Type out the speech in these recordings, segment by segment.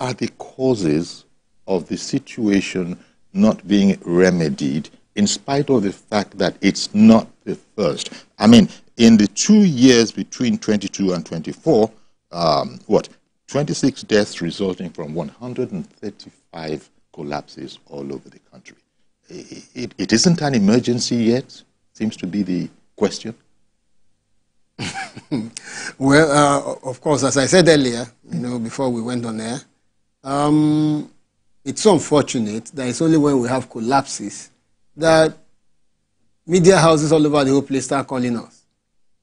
are the causes of the situation not being remedied, in spite of the fact that it's not the first? I mean, in the 2 years between 22 and 24, 26 deaths resulting from 135 collapses all over the country. It isn't an emergency yet, seems to be the question. Well, of course, as I said earlier, before we went on air, it's so unfortunate that it's only when we have collapses that media houses all over the whole place start calling us.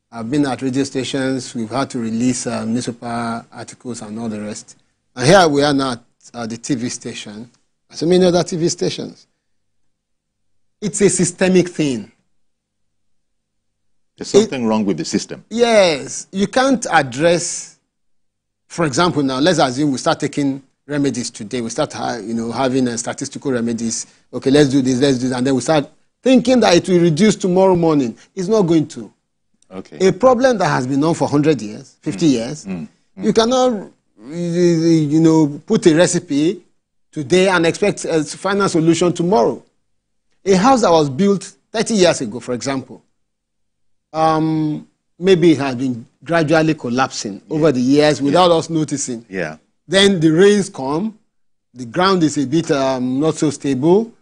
I've been at radio stations, we've had to release newspaper articles and all the rest. And here we are now at the TV station, so many other TV stations. It's a systemic thing. There's something wrong with the system. Yes. You can't address, for example, now, let's assume we start taking remedies today. We start having statistical remedies. Okay, let's do this, and then we start thinking that it will reduce tomorrow morning. It's not going to. Okay. A problem that has been known for 100 years, 50 years, you cannot put a recipe today and expect a final solution tomorrow. A house that was built 30 years ago, for example, maybe it has been gradually collapsing over the years without us noticing. Yeah. Then the rains come, the ground is a bit not so stable,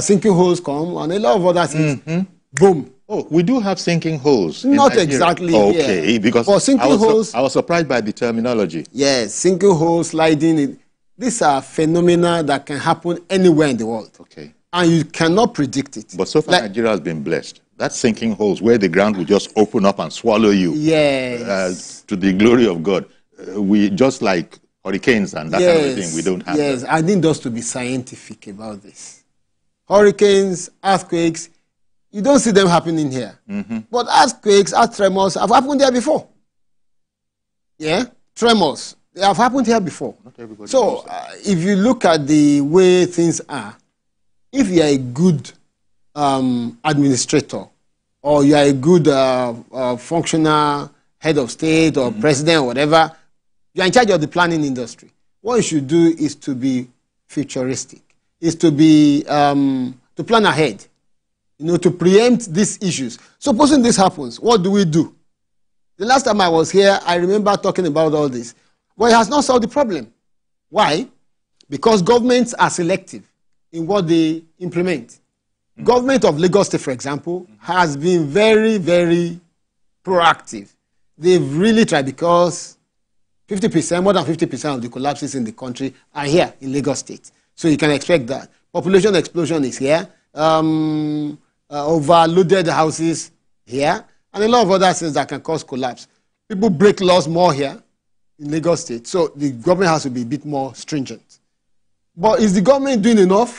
sinking holes come, and a lot of other things. Boom. Oh, we do have sinking holes. Not exactly. Okay, yeah. Because I was surprised by the terminology. Yes, sinking holes, sliding. These are phenomena that can happen anywhere in the world. Okay. And you cannot predict it. But so far, Nigeria has been blessed. That's sinking holes where the ground will just open up and swallow you. Yes. To the glory of God. We just like hurricanes and that kind of thing, we don't have Yes, that. I need us to be scientific about this. Hurricanes, earthquakes, you don't see them happening here. But earthquakes, earth tremors have happened there before. Yeah? Tremors, they have happened here before. Not everybody so, if you look at the way things are, if you are a good administrator, or you are a good functional head of state or president or whatever, you are in charge of the planning industry. What you should do is to be futuristic, is to be to plan ahead, to preempt these issues. Supposing this happens, what do we do? The last time I was here, I remember talking about all this. But it has not solved the problem. Why? Because governments are selective in what they implement. Government of Lagos State, for example, has been very, very proactive. They've really tried, because 50%, more than 50% of the collapses in the country are here in Lagos State. So you can expect that. Population explosion is here. Overloaded houses here. And a lot of other things that can cause collapse. People break laws more here in Lagos State. So the government has to be a bit more stringent. But is the government doing enough?